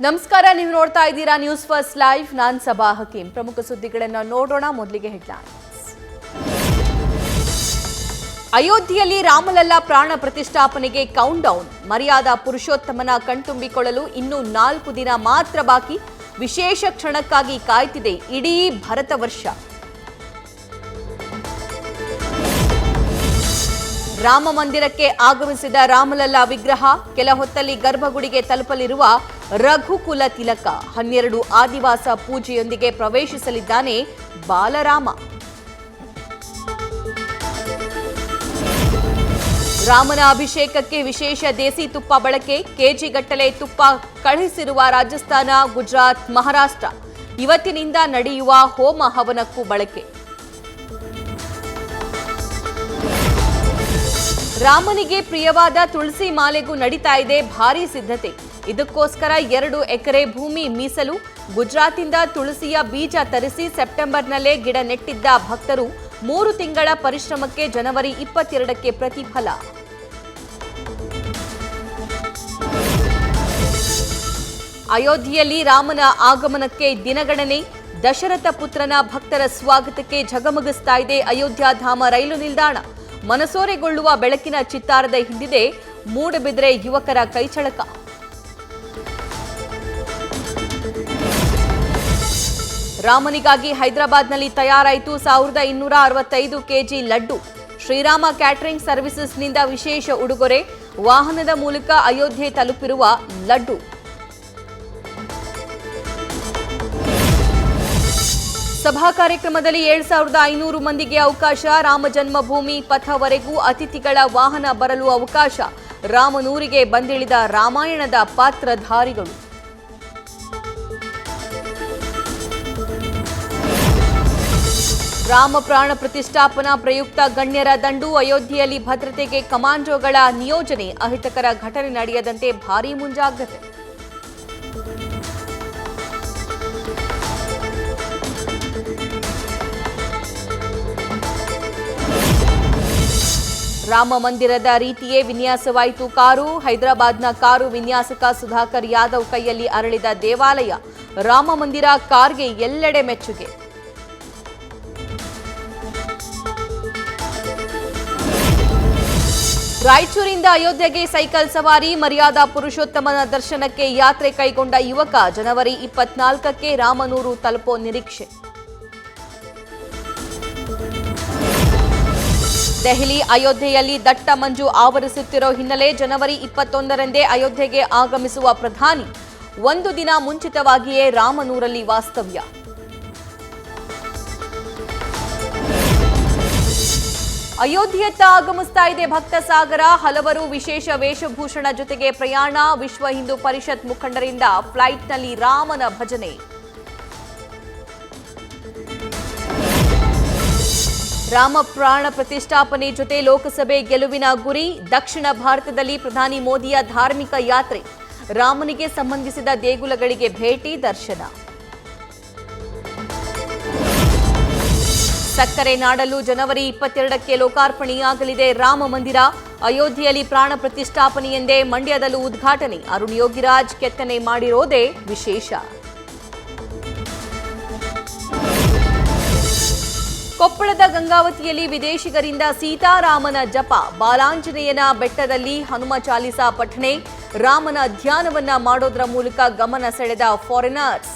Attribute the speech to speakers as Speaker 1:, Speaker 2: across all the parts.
Speaker 1: ನಮಸ್ಕಾರ, ನೀವು ನೋಡ್ತಾ ಇದ್ದೀರಾ ನ್ಯೂಸ್ ಫಸ್ಟ್ ಲೈವ್. ನಾನು ಸಬಾ ಹಕೀಂ. ಪ್ರಮುಖ ಸುದ್ದಿಗಳನ್ನು ನೋಡೋಣ. ಮೊದಲಿಗೆ ಹೆಡ್ಲೈನ್ಸ್. ಅಯೋಧ್ಯೆಯಲ್ಲಿ ರಾಮಲಲ್ಲಾ ಪ್ರಾಣ ಪ್ರತಿಷ್ಠಾಪನೆಗೆ ಕೌಂಟ್ ಡೌನ್. ಮರ್ಯಾದಾ ಪುರುಷೋತ್ತಮನ ಕಣ್ತುಂಬಿಕೊಳ್ಳಲು ಇನ್ನೂ 4 ದಿನ ಮಾತ್ರ ಬಾಕಿ. ವಿಶೇಷ ಕ್ಷಣಕ್ಕಾಗಿ ಕಾಯ್ತಿದೆ ಇಡೀ ಭರತ ವರ್ಷ. ರಾಮ ಮಂದಿರಕ್ಕೆ ಆಗಮಿಸಿದ ರಾಮಲಲ್ಲಾ ವಿಗ್ರಹ. ಕೆಲ ಹೊತ್ತಲ್ಲಿ ಗರ್ಭಗುಡಿಗೆ ತಲುಪಲಿರುವ ರಘುಕುಲ ತಿಲಕ. 12 ಆದಿವಾಸ ಪೂಜೆಯೊಂದಿಗೆ ಪ್ರವೇಶಿಸಲಿದ್ದಾನೆ ಬಾಲರಾಮ. ರಾಮನ ಅಭಿಷೇಕಕ್ಕೆ ವಿಶೇಷ ದೇಸಿ ತುಪ್ಪ ಬಳಕೆ. ಕೆಜಿಗಟ್ಟಲೆ ತುಪ್ಪ ಕಳುಹಿಸಿರುವ ರಾಜಸ್ಥಾನ, ಗುಜರಾತ್, ಮಹಾರಾಷ್ಟ್ರ. ಇವತ್ತಿನಿಂದ ನಡೆಯುವ ಹೋಮ ಹವನಕ್ಕೂ ಬಳಕೆ. ರಾಮನಿಗೆ ಪ್ರಿಯವಾದ ತುಳಸಿ ಮಾಲೆಗೂ ನಡೀತಾ ಇದೆ ಭಾರೀ ಸಿದ್ಧತೆ. ಇದಕ್ಕೋಸ್ಕರ 2 ಎಕರೆ ಭೂಮಿ ಮೀಸಲು. ಗುಜರಾತಿಂದ ತುಳಸಿಯ ಬೀಜ ತರಿಸಿ ಸೆಪ್ಟೆಂಬರ್ನಲ್ಲೇ ಗಿಡ ನೆಟ್ಟಿದ್ದ ಭಕ್ತರು. 3 ತಿಂಗಳ ಪರಿಶ್ರಮಕ್ಕೆ ಜನವರಿ 22ಕ್ಕೆ ಪ್ರತಿಫಲ. ಅಯೋಧ್ಯೆಯಲ್ಲಿ ರಾಮನ ಆಗಮನಕ್ಕೆ ದಿನಗಣನೆ. ದಶರಥ ಪುತ್ರನ ಭಕ್ತರ ಸ್ವಾಗತಕ್ಕೆ ಝಗಮಗಿಸ್ತಾ ಇದೆ ಅಯೋಧ್ಯಾಧಾಮ ರೈಲು ನಿಲ್ದಾಣ. ಮನಸೋರೆಗೊಳ್ಳುವ ಬೆಳಕಿನ ಚಿತ್ತಾರದ ಹಿಂದಿದೆ ಮೂಡಬಿದ್ರೆ ಯುವಕರ ಕೈಚಳಕ. ರಾಮನಿಗಾಗಿ ಹೈದರಾಬಾದ್ನಲ್ಲಿ ತಯಾರಾಯಿತು 1265 ಕೆಜಿ ಲಡ್ಡು. ಶ್ರೀರಾಮ ಕ್ಯಾಟರಿಂಗ್ ಸರ್ವಿಸಸ್ನಿಂದ ವಿಶೇಷ ಉಡುಗೊರೆ. ವಾಹನದ ಮೂಲಕ ಅಯೋಧ್ಯೆ ತಲುಪಿರುವ ಲಡ್ಡು. ಸಭಾ ಕಾರ್ಯಕ್ರಮದಲ್ಲಿ 7500 ಮಂದಿಗೆ ಅವಕಾಶ. ರಾಮ ಜನ್ಮಭೂಮಿ ಪಥವರೆಗೂ ಅತಿಥಿಗಳ ವಾಹನ ಬರಲು ಅವಕಾಶ. ರಾಮನೂರಿಗೆ ಬಂದಿಳಿದ ರಾಮಾಯಣದ ಪಾತ್ರಧಾರಿಗಳು. ರಾಮ ಪ್ರಾಣ ಪ್ರತಿಷ್ಠಾಪನಾ ಪ್ರಯುಕ್ತ ಗಣ್ಯರ ದಂಡು. ಅಯೋಧ್ಯೆಯಲ್ಲಿ ಭದ್ರತೆಗೆ ಕಮಾಂಡೋಗಳ ನಿಯೋಜನೆ. ಅಹಿತಕರ ಘಟನೆ ನಡೆಯದಂತೆ ಭಾರೀ ಮುಂಜಾಗ್ರತೆ. ರಾಮ ಮಂದಿರದ ರೀತಿಯೇ ವಿನ್ಯಾಸವಾಯಿತು ಕಾರು. ಹೈದರಾಬಾದ್ನ ಕಾರು ವಿನ್ಯಾಸಕ ಸುಧಾಕರ್ ಯಾದವ್ ಕೈಯಲ್ಲಿ ಅರಳಿದ ದೇವಾಲಯ. ರಾಮ ಮಂದಿರ ಕಾರ್ಗೆ ಎಲ್ಲೆಡೆ ಮೆಚ್ಚುಗೆ. ರಾಯಚೂರಿಂದ ಅಯೋಧ್ಯೆಗೆ ಸೈಕಲ್ ಸವಾರಿ. ಮರ್ಯಾದಾ ಪುರುಷೋತ್ತಮನ ದರ್ಶನಕ್ಕೆ ಯಾತ್ರೆ ಕೈಗೊಂಡ ಯುವಕ. ಜನವರಿ 24ಕ್ಕೆ ರಾಮನೂರು ತಲುಪೋ ನಿರೀಕ್ಷೆ. ದೆಹಲಿ, ಅಯೋಧ್ಯೆಯಲ್ಲಿ ದಟ್ಟ ಮಂಜು ಆವರಿಸುತ್ತಿರೋ ಹಿನ್ನೆಲೆ ಜನವರಿ 21ರಂದೇ ಅಯೋಧ್ಯೆಗೆ ಆಗಮಿಸುವ ಪ್ರಧಾನಿ. 1 ದಿನ ಮುಂಚಿತವಾಗಿಯೇ ರಾಮನೂರಲ್ಲಿ ವಾಸ್ತವ್ಯ. ಅಯೋಧ್ಯೆಯತ್ತ ಆಗಮಿಸ್ತಾ ಇದೆ ಭಕ್ತ ಸಾಗರ. ಹಲವರು ವಿಶೇಷ ವೇಷಭೂಷಣ ಜೊತೆಗೆ ಪ್ರಯಾಣ. ವಿಶ್ವ ಹಿಂದೂ ಪರಿಷತ್ ಮುಖಂಡರಿಂದ ಫ್ಲೈಟ್ನಲ್ಲಿ ರಾಮನ ಭಜನೆ. ರಾಮ ಪ್ರಾಣ ಪ್ರತಿಷ್ಠಾಪನೆ ಜೊತೆ ಲೋಕಸಭೆ ಗೆಲುವಿನ ಗುರಿ. ದಕ್ಷಿಣ ಭಾರತದಲ್ಲಿ ಪ್ರಧಾನಿ ಮೋದಿಯ ಧಾರ್ಮಿಕ ಯಾತ್ರೆ. ರಾಮನಿಗೆ ಸಂಬಂಧಿಸಿದ ದೇಗುಲಗಳಿಗೆ ಭೇಟಿ, ದರ್ಶನ. ಸಕ್ಕರೆ ನಾಡಲು ಜನವರಿ 22ಕ್ಕೆ ಲೋಕಾರ್ಪಣೆಯಾಗಲಿದೆ ರಾಮ ಮಂದಿರ. ಅಯೋಧ್ಯೆಯಲ್ಲಿ ಪ್ರಾಣ ಪ್ರತಿಷ್ಠಾಪನೆಯೆಂದೇ ಮಂಡ್ಯದಲ್ಲೂ ಉದ್ಘಾಟನೆ. ಅರುಣ್ ಯೋಗಿರಾಜ್ ಕೆತ್ತನೆ ಮಾಡಿರೋದೇ ವಿಶೇಷ. ಕೊಪ್ಪಳದ ಗಂಗಾವತಿಯಲ್ಲಿ ವಿದೇಶಿಗರಿಂದ ಸೀತಾರಾಮನ ಜಪ. ಬಾಲಾಂಜನೇಯನ ಬೆಟ್ಟದಲ್ಲಿ ಹನುಮ ಚಾಲಿಸಾ ಪಠಣೆ. ರಾಮನ ಧ್ಯಾನವನ್ನ ಮಾಡೋದ್ರ ಮೂಲಕ ಗಮನ ಸೆಳೆದ ಫಾರಿನರ್ಸ್.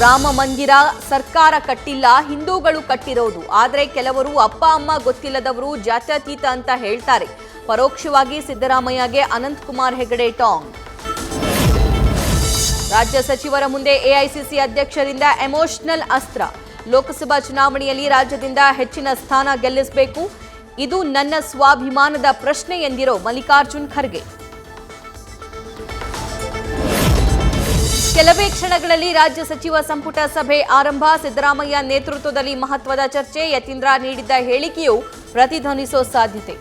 Speaker 1: ರಾಮ ಮಂದಿರ ಸರ್ಕಾರ ಕಟ್ಟಿಲ್ಲ, ಹಿಂದೂಗಳು ಕಟ್ಟಿರೋದು. ಆದರೆ ಕೆಲವರು ಅಪ್ಪ ಅಮ್ಮ ಗೊತ್ತಿಲ್ಲದವರು ಜಾತ್ಯತೀತ ಅಂತ ಹೇಳ್ತಾರೆ. ಪರೋಕ್ಷವಾಗಿ ಸಿದ್ದರಾಮಯ್ಯಗೆ ಅನಂತಕುಮಾರ್ ಹೆಗಡೆ ಟಾಂಗ್. ರಾಜ್ಯ ಸಚಿವರ ಮುಂದೆ ಎಐಸಿಸಿ ಅಧ್ಯಕ್ಷರಿಂದ ಎಮೋಷನಲ್ ಅಸ್ತ್ರ. ಲೋಕಸಭಾ ಚುನಾವಣೆಯಲ್ಲಿ ರಾಜ್ಯದಿಂದ ಹೆಚ್ಚಿನ ಸ್ಥಾನ ಗೆಲ್ಲಿಸಬೇಕು. ಇದು ನನ್ನ ಸ್ವಾಭಿಮಾನದ ಪ್ರಶ್ನೆ ಎಂದಿರೋ ಮಲ್ಲಿಕಾರ್ಜುನ್ ಖರ್ಗೆ. ಕೆಲವೇ ಕ್ಷಣಗಳಲ್ಲಿ ರಾಜ್ಯ ಸಚಿವ ಸಂಪುಟ ಸಭೆ ಆರಂಭ. ಸಿದ್ದರಾಮಯ್ಯ ನೇತೃತ್ವದಲ್ಲಿ ಮಹತ್ವದ ಚರ್ಚೆ. ಯತೀಂದ್ರ ನೀಡಿದ್ದ ಹೇಳಿಕೆಯು ಪ್ರತಿಧ್ವನಿಸೋ ಸಾಧ್ಯತೆ.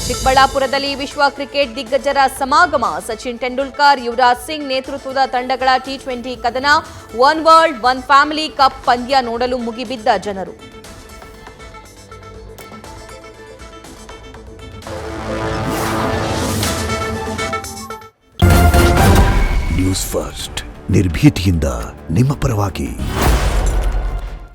Speaker 1: ಚಿಕ್ಕಬಳ್ಳಾಪುರದಲ್ಲಿ ವಿಶ್ವ ಕ್ರಿಕೆಟ್ ದಿಗ್ಗಜರ ಸಮಾಗಮ. ಸಚಿನ್ ತೆಂಡೂಲ್ಕರ್, ಯುವರಾಜ್ ಸಿಂಗ್ ನೇತೃತ್ವದ ತಂಡಗಳ ಟಿ20 ಕದನ. One world one family cup ಪಂದ್ಯ ನೋಡಲು ಮುಗಿಬಿದ್ದ ಜನರು.
Speaker 2: ನ್ಯೂಸ್ ಫಸ್ಟ್ ನಿರ್ಭೀತಿಯಿಂದ ನಿಮ್ಮ ಪರವಾಗಿ.